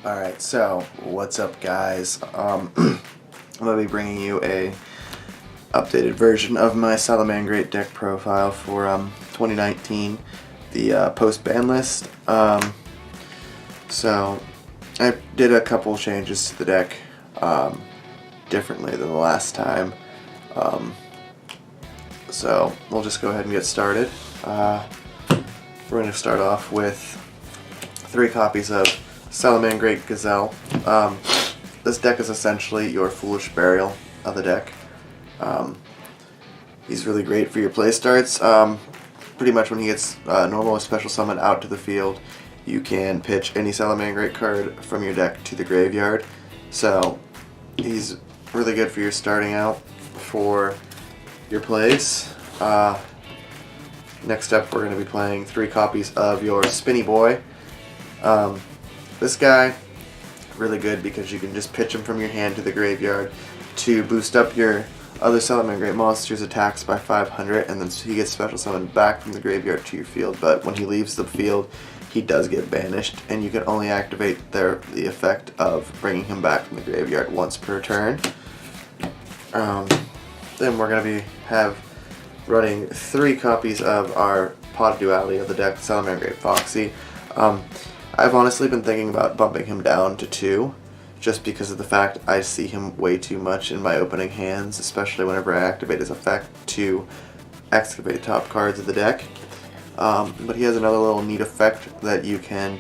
Alright, so what's up guys? I'm going to be bringing you a updated version of my Salamangreat deck profile for 2019, the post-ban list. So I did a couple changes to the deck differently than the last time. So we'll just go ahead and get started. We're going to start off with 3 copies of Salamangreat Gazelle. This deck is essentially your Foolish Burial of the deck. He's really great for your play starts. Pretty much when he gets normal or special summon out to the field, you can pitch any Salamangreat card from your deck to the graveyard. So he's really good for your starting out for your plays. Next up, we're going to be playing 3 copies of your Spinny Boy. This guy, really good because you can just pitch him from your hand to the graveyard to boost up your other Salamangreat monster's attacks by 500, and then he gets special summoned back from the graveyard to your field. But when he leaves the field, he does get banished, and you can only activate the effect of bringing him back from the graveyard once per turn. Then we're going to be running 3 copies of our Pot Duality of the deck, Salamangreat Foxy. I've honestly been thinking about bumping him down to 2, just because of the fact I see him way too much in my opening hands, especially whenever I activate his effect to excavate top cards of the deck. But he has another little neat effect that you can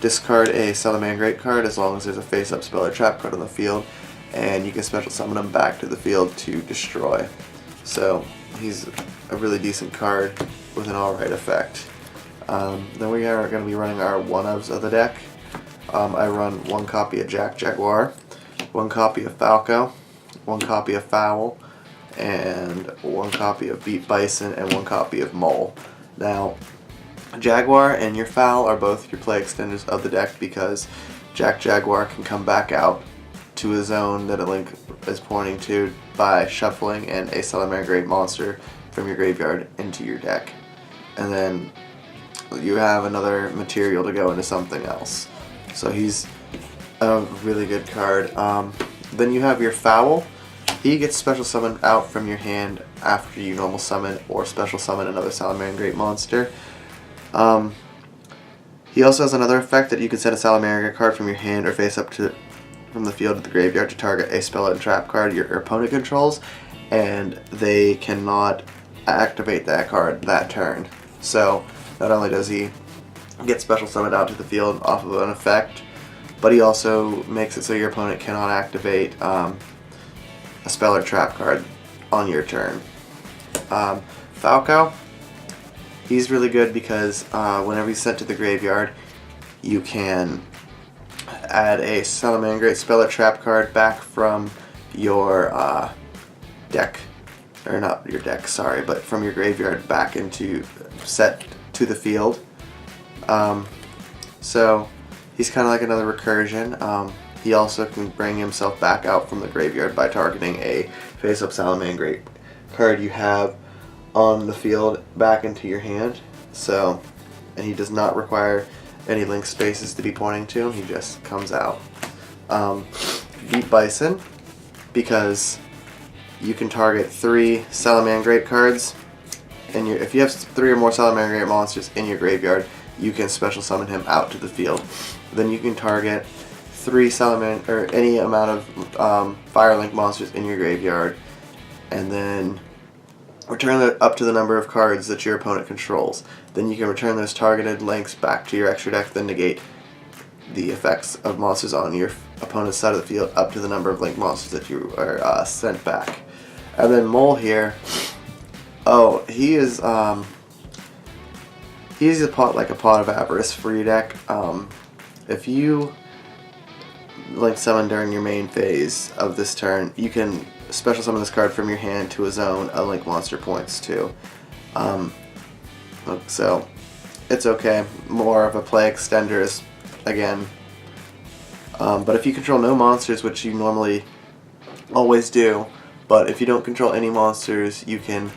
discard a Salamangreat card as long as there's a face-up spell or trap card on the field, and you can special summon him back to the field to destroy. So he's a really decent card with an alright effect. Then we are going to be running our one-ofs of the deck. I run 1 copy of Jaguar, 1 copy of Falco, 1 copy of Fowl, and 1 copy of Beat Bison, and 1 copy of Mole. Now, Jaguar and your Fowl are both your play extenders of the deck because Jaguar can come back out to a zone that a link is pointing to by shuffling and a Salamangreat monster from your graveyard into your deck. And then you have another material to go into something else. So he's a really good card. Then you have your Fowl. He gets special summoned out from your hand after you normal summon or special summon another Salamangreat monster. He also has another effect that you can send a Salamangreat card from your hand or face up from the field to the graveyard to target a spell and trap card your opponent controls, and they cannot activate that card that turn. So not only does he get special summoned out to the field off of an effect, but he also makes it so your opponent cannot activate a spell or trap card on your turn. Falco, he's really good because whenever he's sent to the graveyard, you can add a Salamangreat spell or trap card back from your deck, or not your deck, sorry, but from your graveyard back into set to the field. So he's kind of like another recursion. He also can bring himself back out from the graveyard by targeting a face-up Salamangreat card you have on the field back into your hand. So, and he does not require any link spaces to be pointing to him, he just comes out. Beat Bison, because you can target 3 Salamangreat cards, and if you have 3 or more Salamangreat monsters in your graveyard, you can special summon him out to the field. Then you can target 3 or any amount of Firelink monsters in your graveyard, and then return it up to the number of cards that your opponent controls. Then you can return those targeted links back to your extra deck, then negate the effects of monsters on your opponent's side of the field up to the number of link monsters that you are sent back. And then Mole here, he's a pot of Avarice for your deck. If you link summon during your main phase of this turn, you can special summon this card from your hand to a zone a link monster points to. So it's okay. More of a play extender is, again. But if you control no monsters, which you normally always do, but if you don't control any monsters, you can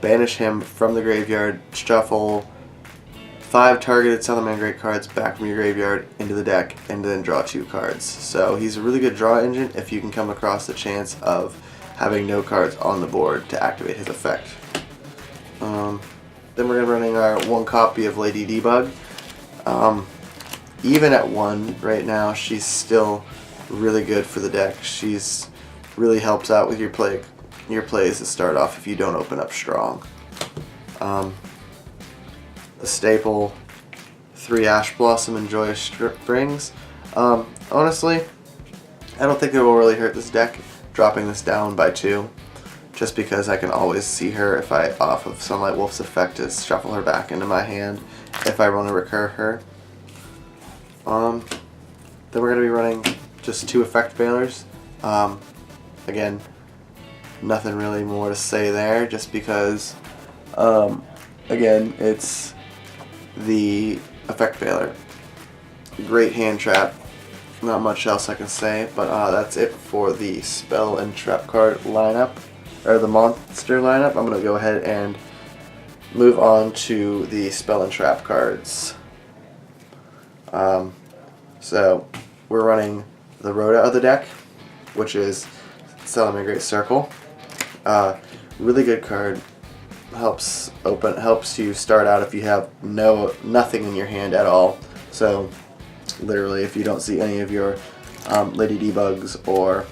banish him from the graveyard, shuffle 5 targeted Salamangreat cards back from your graveyard into the deck, and then draw 2 cards. So he's a really good draw engine if you can come across the chance of having no cards on the board to activate his effect. Then we're going to be running our 1 copy of Lady Debug. Even at 1 right now, she's still really good for the deck. She's really helps out with your plays to start off if you don't open up strong. The staple 3 Ash Blossom and Joyous Springs. Honestly, I don't think it will really hurt this deck dropping this down by 2, just because I can always see her if I off of Sunlight Wolf's effect to shuffle her back into my hand if I want to recur her. Then we're going to be running just 2 effect failures. Again, nothing really more to say there, just because again, it's the effect failure. Great hand trap. Not much else I can say, but that's it for the spell and trap card lineup, or the monster lineup. I'm going to go ahead and move on to the spell and trap cards. So we're running the Rhoda of the deck, which is Salamangreat Circle. Really good card. Helps you start out if you have nothing in your hand at all. So literally, if you don't see any of your Lady Debugs or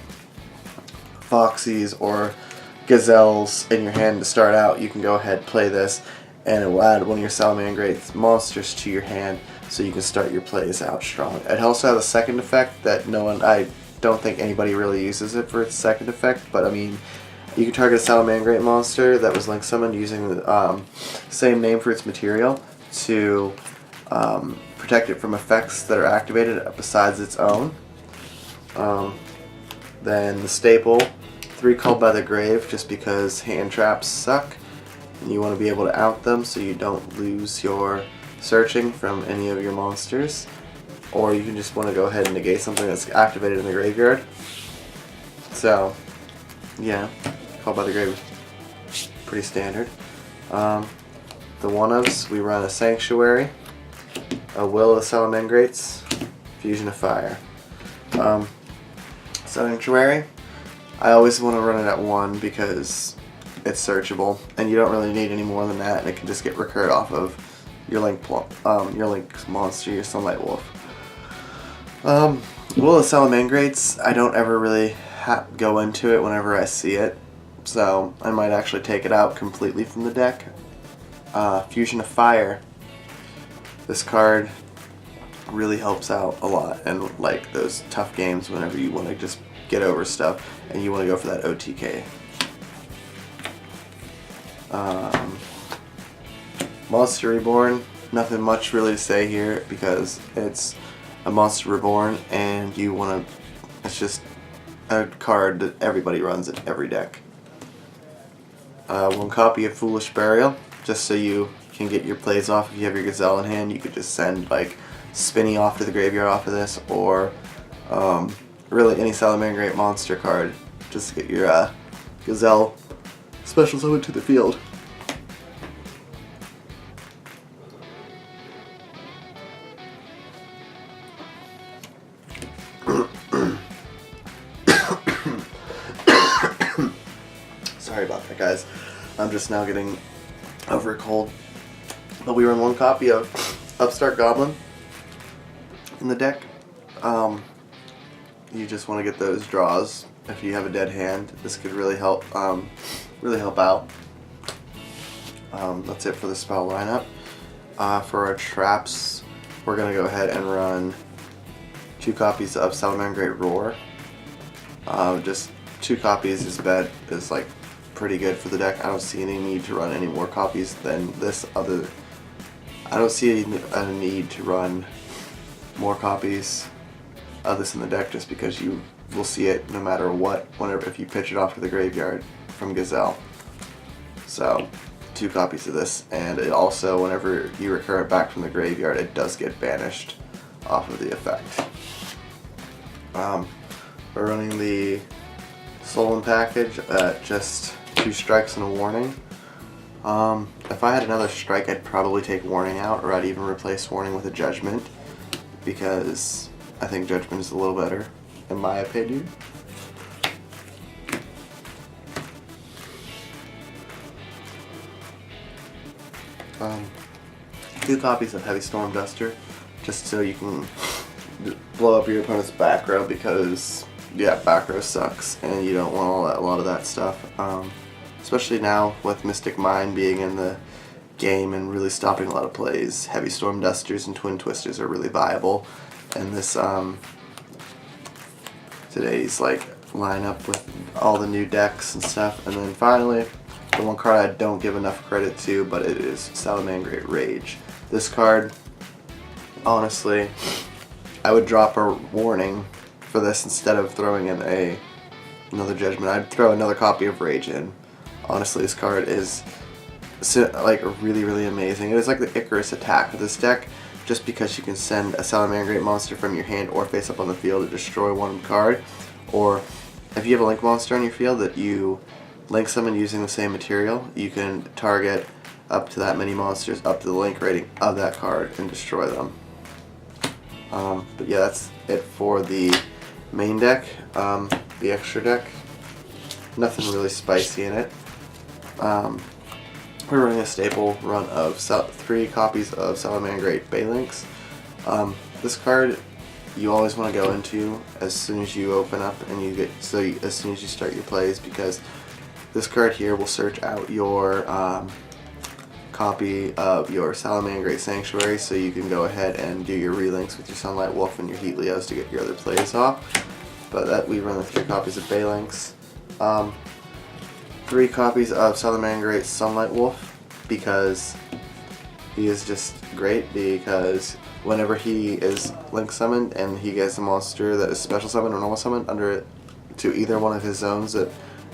Foxies or Gazelles in your hand to start out, you can go ahead, play this, and it will add one of your Salamangreat monsters to your hand, so you can start your plays out strong. It also has a second effect that I don't think anybody really uses it for its second effect, but I mean, you can target a Salamangreat monster that was link summoned using the same name for its material to protect it from effects that are activated besides its own. Then the staple, 3 Called by the Grave, just because hand traps suck and you want to be able to out them so you don't lose your searching from any of your monsters, or you can just want to go ahead and negate something that's activated in the graveyard. So yeah, Called by the Grave, pretty standard. The one-ofs, we run a Sanctuary, a Will of Salamangrates, Fusion of Fire. Sanctuary, I always want to run it at 1 because it's searchable, and you don't really need any more than that, and it can just get recurred off of your link monster, your Sunlight Wolf. Will of Salamangrates, I don't ever really go into it whenever I see it, so I might actually take it out completely from the deck. Fusion of Fire. This card really helps out a lot, and like those tough games whenever you want to just get over stuff and you want to go for that OTK. Monster Reborn, nothing much really to say here because it's a Monster Reborn and it's just a card that everybody runs in every deck. 1 copy of Foolish Burial, just so you can get your plays off. If you have your Gazelle in hand, you could just send like Spinny off to the graveyard off of this, or really any Salamangreat monster card, just to get your Gazelle special summon to the field. Sorry about that, guys. I'm just now getting over a cold. But we run 1 copy of Upstart Goblin in the deck. You just want to get those draws. If you have a dead hand, this could really help out. That's it for the spell lineup. For our traps, we're going to go ahead and run 2 copies of Salamangreat Roar. Just 2 copies is like pretty good for the deck. I don't see any need to run any more copies than this. I don't see a need to run more copies of this in the deck, just because you will see it no matter what, if you pitch it off to the graveyard from Gazelle. So 2 copies of this, and it also, whenever you recur it back from the graveyard, it does get banished off of the effect. We're running the Stolen package at just 2 strikes and a warning. If I had another strike, I'd probably take Warning out, or I'd even replace Warning with a Judgment, because I think Judgment is a little better, in my opinion. Two copies of Heavy Storm Duster, just so you can blow up your opponent's back row, because yeah, back row sucks and you don't want a lot of that stuff. Especially now with Mystic Mine being in the game and really stopping a lot of plays, Heavy Storm Dusters and Twin Twisters are really viable. And this today's like lineup with all the new decks and stuff. And then finally, the one card I don't give enough credit to, but it is Salamangreat Rage. This card, honestly, I would drop a Warning for this instead of throwing in another Judgment. I'd throw another copy of Rage in. Honestly, this card is like really, really amazing. It is like the Icarus attack with this deck, just because you can send a Salamangreat monster from your hand or face up on the field to destroy one card. Or if you have a Link monster on your field that you Link summon using the same material, you can target up to that many monsters up to the Link rating of that card and destroy them. But yeah, that's it for the main deck. The extra deck, nothing really spicy in it. We're running a staple run of 3 copies of Salamangreat Baylinks. This card you always want to go into as soon as you open up and as soon as you start your plays, because this card here will search out your copy of your Salamangreat Sanctuary, so you can go ahead and do your relinks with your Sunlight Wolf and your Heat Leos to get your other plays off. But that we run the 3 copies of Baylinks. 3 copies of Salamangreat Sunlight Wolf, because he is just great, because whenever he is Link summoned and he gets a monster that is special summoned or normal summoned under to either one of his zones that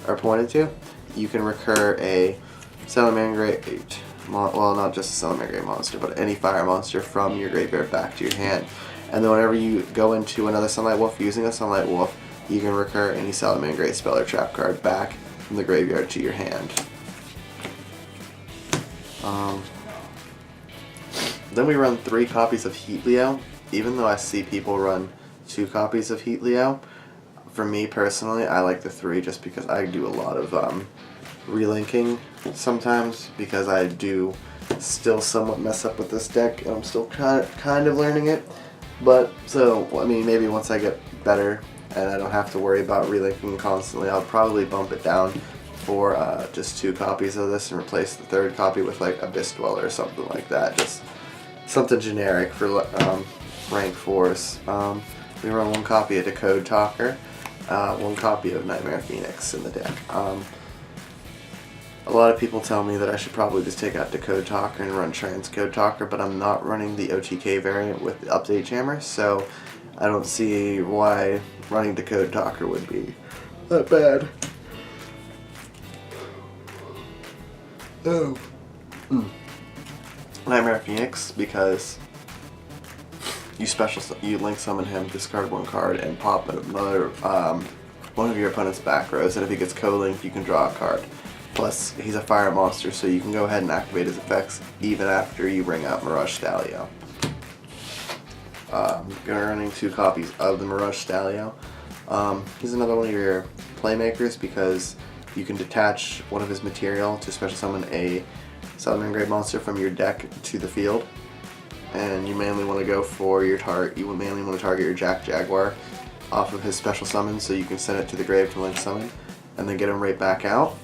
are pointed to, you can recur a Salamangreat, well, not just a Salamangreat monster, but any fire monster from your graveyard back to your hand. And then whenever you go into another Sunlight Wolf using a Sunlight Wolf, you can recur any Salamangreat spell or trap card back from the graveyard to your hand. Then we run 3 copies of Heat Leo. Even though I see people run 2 copies of Heat Leo, for me personally, I like the 3 just because I do a lot of relinking sometimes, because I do still somewhat mess up with this deck and I'm still kind of learning it. But so, I mean, maybe once I get better and I don't have to worry about relinking constantly, I'll probably bump it down for just 2 copies of this and replace the 3rd copy with like Abyss Dweller or something like that. Just something generic for rank 4s. We run 1 copy of Decode Talker, 1 copy of Nightmare Phoenix in the deck. A lot of people tell me that I should probably just take out Decode Talker and run Transcode Talker, but I'm not running the OTK variant with the Update Jammer, so I don't see why running Decode Talker would be that bad. Oh. Nightmare Phoenix, because you Link summon him, discard 1 card, and pop another one of your opponent's back rows, and if he gets co-linked, you can draw a card. Plus, he's a fire monster, so you can go ahead and activate his effects even after you bring out Mirage Stallion. Running 2 copies of the Mirage Stallion. He's another one of your playmakers, because you can detach one of his material to special summon a Salamangreat monster from your deck to the field, and you mainly want to go for your target. You mainly want to target your Jaguar off of his special summon, so you can send it to the grave to Link summon, and then get him right back out.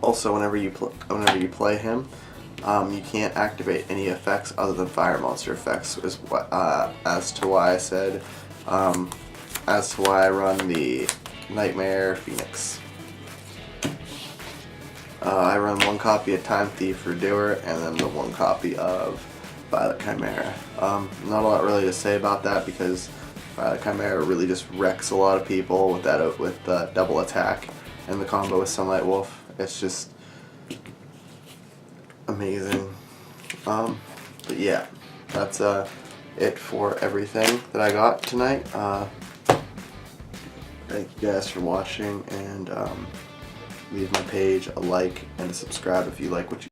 Also, whenever you play him, you can't activate any effects other than fire monster effects. Is what as to why I run the Nightmare Phoenix. I run 1 copy of Time Thief for Doer, and then the 1 copy of Violet Chimera. Not a lot really to say about that, because Violet Chimera really just wrecks a lot of people with that double attack and the combo with Sunlight Wolf. It's just amazing. But yeah, that's it for everything that I got tonight. Thank you guys for watching, and leave my page a like and a subscribe if you like what you